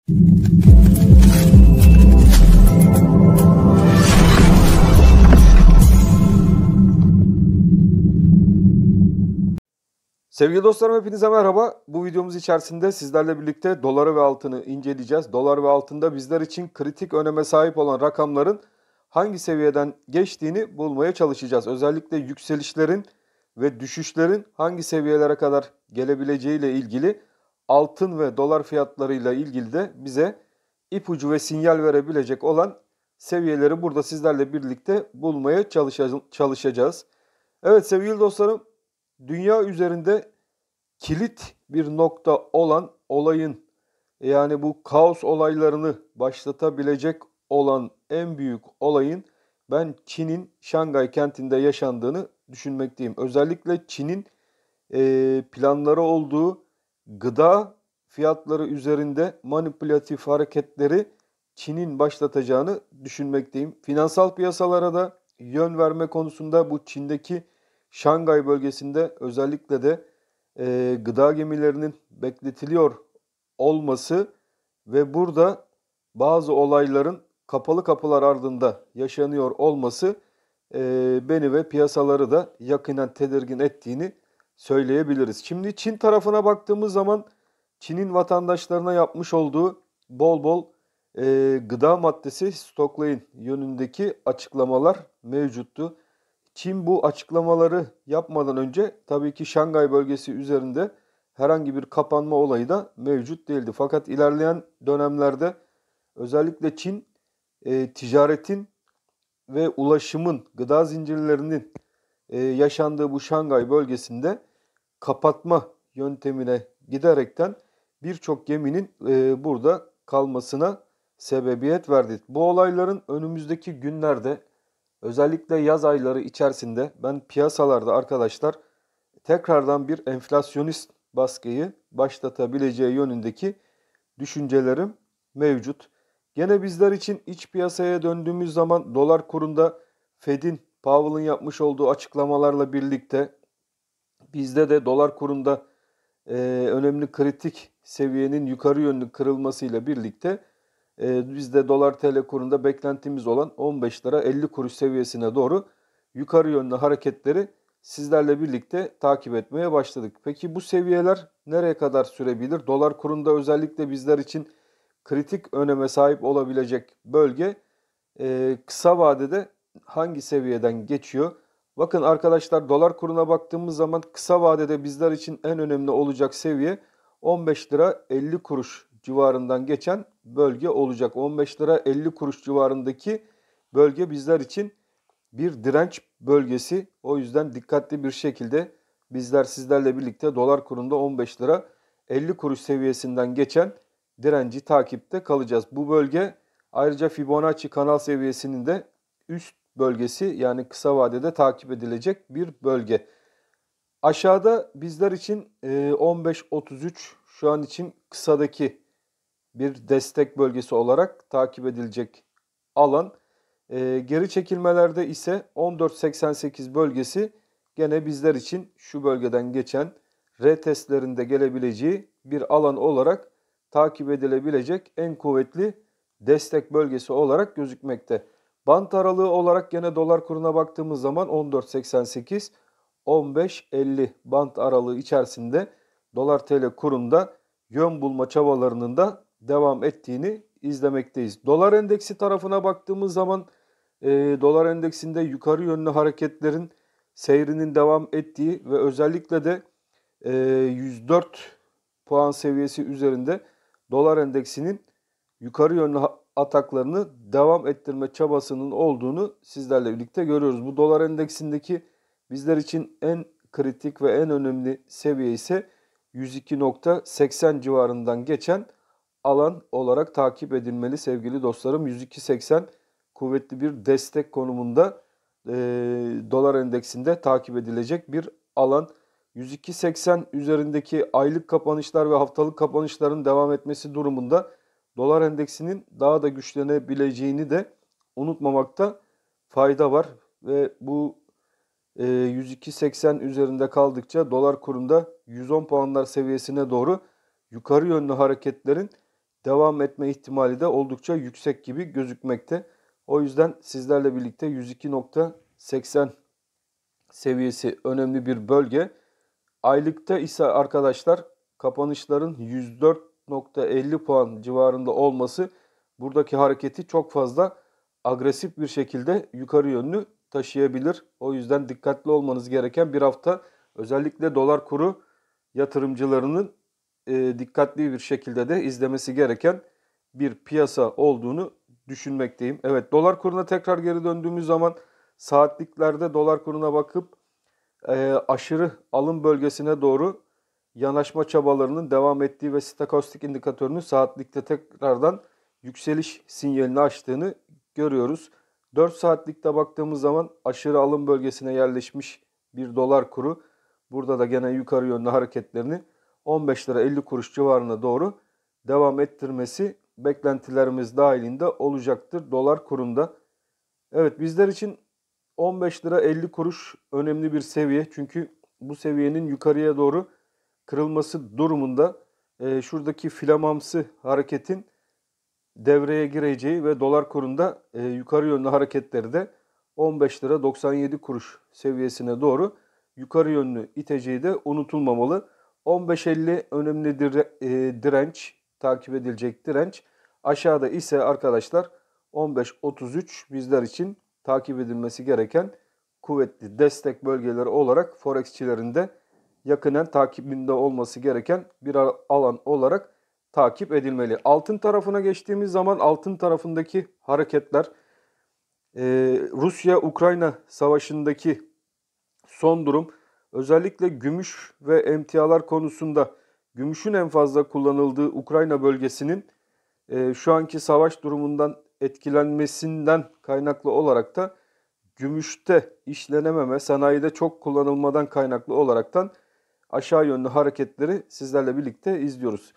Sevgili dostlarım hepinize merhaba. Bu videomuz içerisinde sizlerle birlikte doları ve altını inceleyeceğiz. Dolar ve altında bizler için kritik öneme sahip olan rakamların hangi seviyeden geçtiğini bulmaya çalışacağız. Özellikle yükselişlerin ve düşüşlerin hangi seviyelere kadar gelebileceği ile ilgili altın ve dolar fiyatlarıyla ilgili de bize ipucu ve sinyal verebilecek olan seviyeleri burada sizlerle birlikte bulmaya çalışacağız. Evet sevgili dostlarım, dünya üzerinde kilit bir nokta olan olayın, yani bu kaos olaylarını başlatabilecek olan en büyük olayın ben Çin'in Şangay kentinde yaşandığını düşünmekteyim. Özellikle Çin'in planları olduğu gıda fiyatları üzerinde manipülatif hareketleri Çin'in başlatacağını düşünmekteyim. Finansal piyasalara da yön verme konusunda bu Çin'deki Şangay bölgesinde özellikle de gıda gemilerinin bekletiliyor olması ve burada bazı olayların kapalı kapılar ardında yaşanıyor olması beni ve piyasaları da yakinen tedirgin ettiğini söyleyebiliriz. Şimdi Çin tarafına baktığımız zaman Çin'in vatandaşlarına yapmış olduğu bol bol gıda maddesi stoklayın yönündeki açıklamalar mevcuttu. Çin bu açıklamaları yapmadan önce tabii ki Şangay bölgesi üzerinde herhangi bir kapanma olayı da mevcut değildi. Fakat ilerleyen dönemlerde özellikle Çin ticaretin ve ulaşımın, gıda zincirlerinin yaşandığı bu Şangay bölgesinde kapatma yöntemine giderekten birçok geminin burada kalmasına sebebiyet verdi. Bu olayların önümüzdeki günlerde özellikle yaz ayları içerisinde ben piyasalarda arkadaşlar tekrardan bir enflasyonist baskıyı başlatabileceği yönündeki düşüncelerim mevcut. Gene bizler için iç piyasaya döndüğümüz zaman dolar kurunda Fed'in, Powell'ın yapmış olduğu açıklamalarla birlikte bizde de dolar kurunda önemli kritik seviyenin yukarı yönlü kırılmasıyla birlikte bizde dolar TL kurunda beklentimiz olan 15 lira 50 kuruş seviyesine doğru yukarı yönlü hareketleri sizlerle birlikte takip etmeye başladık. Peki bu seviyeler nereye kadar sürebilir? Dolar kurunda özellikle bizler için kritik öneme sahip olabilecek bölge kısa vadede hangi seviyeden geçiyor? Bakın arkadaşlar, dolar kuruna baktığımız zaman kısa vadede bizler için en önemli olacak seviye 15 lira 50 kuruş civarından geçen bölge olacak. 15 lira 50 kuruş civarındaki bölge bizler için bir direnç bölgesi. O yüzden dikkatli bir şekilde bizler sizlerle birlikte dolar kurunda 15 lira 50 kuruş seviyesinden geçen direnci takipte kalacağız. Bu bölge ayrıca Fibonacci kanal seviyesinin de üst bölgesi, yani kısa vadede takip edilecek bir bölge. Aşağıda bizler için 15.33 şu an için kısadaki bir destek bölgesi olarak takip edilecek alan. Geri çekilmelerde ise 14.88 bölgesi gene bizler için şu bölgeden geçen retestlerinde gelebileceği bir alan olarak takip edilebilecek en kuvvetli destek bölgesi olarak gözükmekte. Bant aralığı olarak gene dolar kuruna baktığımız zaman 14.88 15.50 bant aralığı içerisinde dolar TL kurunda yön bulma çabalarının da devam ettiğini izlemekteyiz. Dolar endeksi tarafına baktığımız zaman dolar endeksinde yukarı yönlü hareketlerin seyrinin devam ettiği ve özellikle de 104 puan seviyesi üzerinde dolar endeksinin yukarı yönlü ataklarını devam ettirme çabasının olduğunu sizlerle birlikte görüyoruz. Bu dolar endeksindeki bizler için en kritik ve en önemli seviye ise 102.80 civarından geçen alan olarak takip edilmeli sevgili dostlarım. 102.80 kuvvetli bir destek konumunda dolar endeksinde takip edilecek bir alan. 102.80 üzerindeki aylık kapanışlar ve haftalık kapanışların devam etmesi durumunda dolar endeksinin daha da güçlenebileceğini de unutmamakta fayda var. Ve bu 102.80 üzerinde kaldıkça dolar kurunda 110 puanlar seviyesine doğru yukarı yönlü hareketlerin devam etme ihtimali de oldukça yüksek gibi gözükmekte. O yüzden sizlerle birlikte 102.80 seviyesi önemli bir bölge. Aylıkta ise arkadaşlar kapanışların 104.50 puan civarında olması buradaki hareketi çok fazla agresif bir şekilde yukarı yönlü taşıyabilir. O yüzden dikkatli olmanız gereken bir hafta. Özellikle dolar kuru yatırımcılarının dikkatli bir şekilde de izlemesi gereken bir piyasa olduğunu düşünmekteyim. Evet, dolar kuruna tekrar geri döndüğümüz zaman saatliklerde dolar kuruna bakıp aşırı alım bölgesine doğru yanaşma çabalarının devam ettiği ve stokastik indikatörünün saatlikte tekrardan yükseliş sinyalini açtığını görüyoruz. 4 saatlikte baktığımız zaman aşırı alım bölgesine yerleşmiş bir dolar kuru. Burada da gene yukarı yönlü hareketlerini 15 lira 50 kuruş civarına doğru devam ettirmesi beklentilerimiz dahilinde olacaktır dolar kurunda. Evet, bizler için 15 lira 50 kuruş önemli bir seviye. Çünkü bu seviyenin yukarıya doğru kırılması durumunda şuradaki filamamsı hareketin devreye gireceği ve dolar kurunda yukarı yönlü hareketleri de 15 lira 97 kuruş seviyesine doğru yukarı yönlü iteceği de unutulmamalı. 15.50 önemli direnç, takip edilecek direnç. Aşağıda ise arkadaşlar 15.33 bizler için takip edilmesi gereken kuvvetli destek bölgeleri olarak Forexçilerin de yakinen takibinde olması gereken bir alan olarak takip edilmeli. Altın tarafına geçtiğimiz zaman altın tarafındaki hareketler Rusya-Ukrayna savaşındaki son durum, özellikle gümüş ve emtialar konusunda gümüşün en fazla kullanıldığı Ukrayna bölgesinin şu anki savaş durumundan etkilenmesinden kaynaklı olarak da gümüşte işlenememe, sanayide çok kullanılmadan kaynaklı olaraktan aşağı yönlü hareketleri sizlerle birlikte izliyoruz.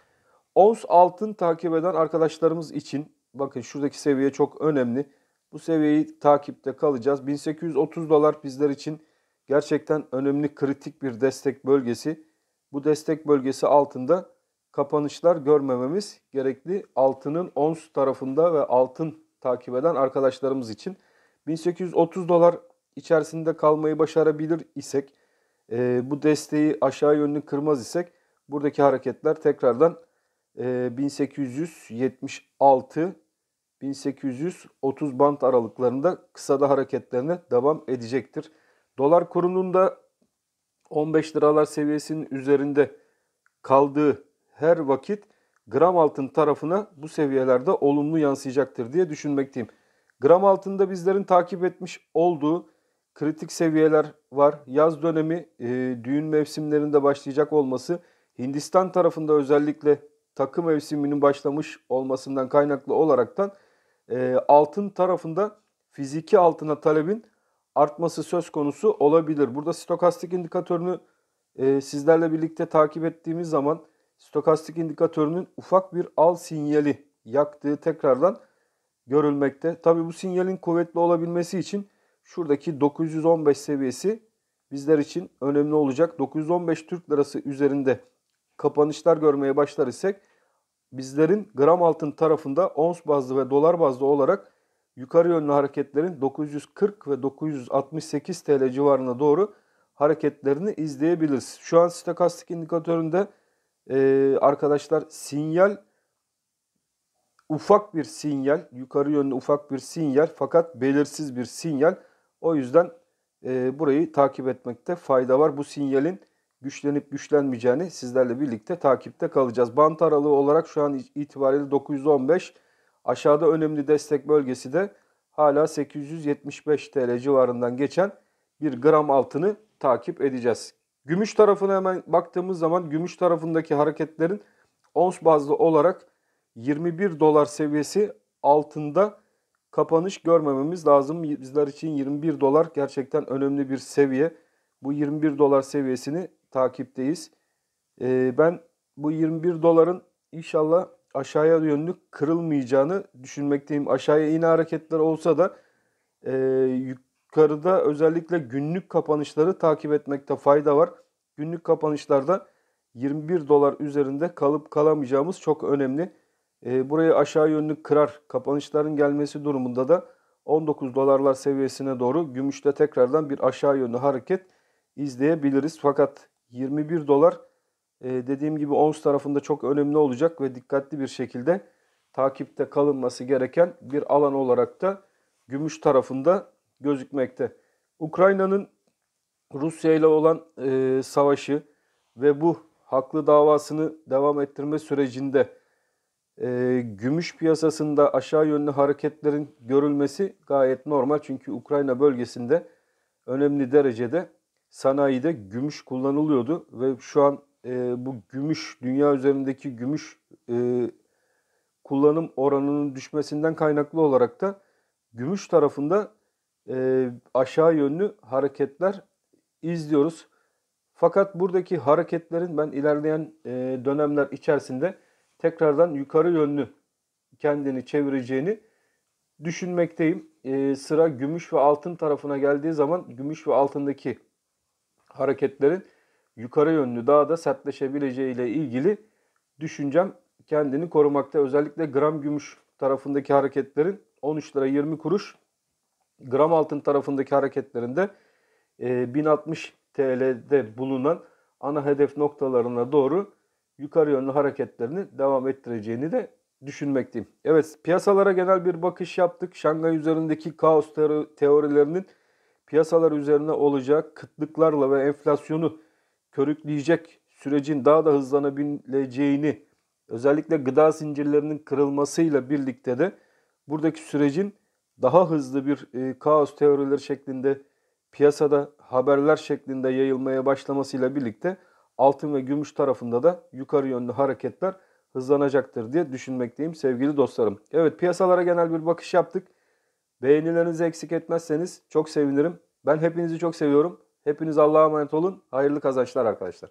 Ons altın takip eden arkadaşlarımız için bakın şuradaki seviye çok önemli. Bu seviyeyi takipte kalacağız. 1830 dolar bizler için gerçekten önemli, kritik bir destek bölgesi. Bu destek bölgesi altında kapanışlar görmememiz gerekli. Altının ons tarafında ve altın takip eden arkadaşlarımız için 1830 dolar içerisinde kalmayı başarabilir isek, bu desteği aşağı yönlü kırmaz isek buradaki hareketler tekrardan 1876 1830 bant aralıklarında kısada hareketlerine devam edecektir. Dolar kurunun da 15 liralar seviyesinin üzerinde kaldığı her vakit gram altın tarafına bu seviyelerde olumlu yansıyacaktır diye düşünmekteyim. Gram altında bizlerin takip etmiş olduğu kritik seviyeler var. Yaz dönemi düğün mevsimlerinde başlayacak olması, Hindistan tarafında özellikle takı mevsiminin başlamış olmasından kaynaklı olaraktan altın tarafında fiziki altına talebin artması söz konusu olabilir. Burada stokastik indikatörünü sizlerle birlikte takip ettiğimiz zaman stokastik indikatörünün ufak bir al sinyali yaktığı tekrardan görülmekte. Tabii bu sinyalin kuvvetli olabilmesi için şuradaki 915 seviyesi bizler için önemli olacak. 915 Türk Lirası üzerinde kapanışlar görmeye başlar isek bizlerin gram altın tarafında ons bazlı ve dolar bazlı olarak yukarı yönlü hareketlerin 940 ve 968 TL civarına doğru hareketlerini izleyebiliriz. Şu an stokastik indikatöründe arkadaşlar sinyal ufak bir sinyal, yukarı yönlü ufak bir sinyal fakat belirsiz bir sinyal. O yüzden burayı takip etmekte fayda var. Bu sinyalin güçlenip güçlenmeyeceğini sizlerle birlikte takipte kalacağız. Bant aralığı olarak şu an itibariyle 915. Aşağıda önemli destek bölgesi de hala 875 TL civarından geçen bir gram altını takip edeceğiz. Gümüş tarafına hemen baktığımız zaman gümüş tarafındaki hareketlerin ons bazlı olarak 21 dolar seviyesi altında kapanış görmememiz lazım. Bizler için 21 dolar gerçekten önemli bir seviye. Bu 21 dolar seviyesini takipteyiz. Ben bu 21 doların inşallah aşağıya yönlü kırılmayacağını düşünmekteyim. Aşağıya yine hareketler olsa da yukarıda özellikle günlük kapanışları takip etmekte fayda var. Günlük kapanışlarda 21 dolar üzerinde kalıp kalamayacağımız çok önemli. Burayı aşağı yönlü kırar. Kapanışların gelmesi durumunda da 19 dolarlar seviyesine doğru gümüşte tekrardan bir aşağı yönlü hareket izleyebiliriz. Fakat 21 dolar dediğim gibi ons tarafında çok önemli olacak ve dikkatli bir şekilde takipte kalınması gereken bir alan olarak da gümüş tarafında gözükmekte. Ukrayna'nın Rusya ile olan savaşı ve bu haklı davasını devam ettirme sürecinde gümüş piyasasında aşağı yönlü hareketlerin görülmesi gayet normal. Çünkü Ukrayna bölgesinde önemli derecede sanayide gümüş kullanılıyordu ve şu an bu gümüş, dünya üzerindeki gümüş kullanım oranının düşmesinden kaynaklı olarak da gümüş tarafında aşağı yönlü hareketler izliyoruz. Fakat buradaki hareketlerin ben ilerleyen dönemler içerisinde tekrardan yukarı yönlü kendini çevireceğini düşünmekteyim. Sıra gümüş ve altın tarafına geldiği zaman gümüş ve altındaki hareketlerin yukarı yönlü daha da sertleşebileceği ile ilgili düşüncem kendini korumakta. Özellikle gram gümüş tarafındaki hareketlerin 13 lira 20 kuruş, gram altın tarafındaki hareketlerinde 1060 TL'de bulunan ana hedef noktalarına doğru yukarı yönlü hareketlerini devam ettireceğini de düşünmekteyim. Evet, piyasalara genel bir bakış yaptık. Şangay üzerindeki kaos teorilerinin piyasalar üzerine olacak kıtlıklarla ve enflasyonu körükleyecek sürecin daha da hızlanabileceğini, özellikle gıda zincirlerinin kırılmasıyla birlikte de buradaki sürecin daha hızlı bir kaos teorileri şeklinde piyasada haberler şeklinde yayılmaya başlamasıyla birlikte altın ve gümüş tarafında da yukarı yönlü hareketler hızlanacaktır diye düşünmekteyim sevgili dostlarım. Evet, piyasalara genel bir bakış yaptık. Beğenilerinizi eksik etmezseniz çok sevinirim. Ben hepinizi çok seviyorum. Hepiniz Allah'a emanet olun. Hayırlı kazançlar arkadaşlar.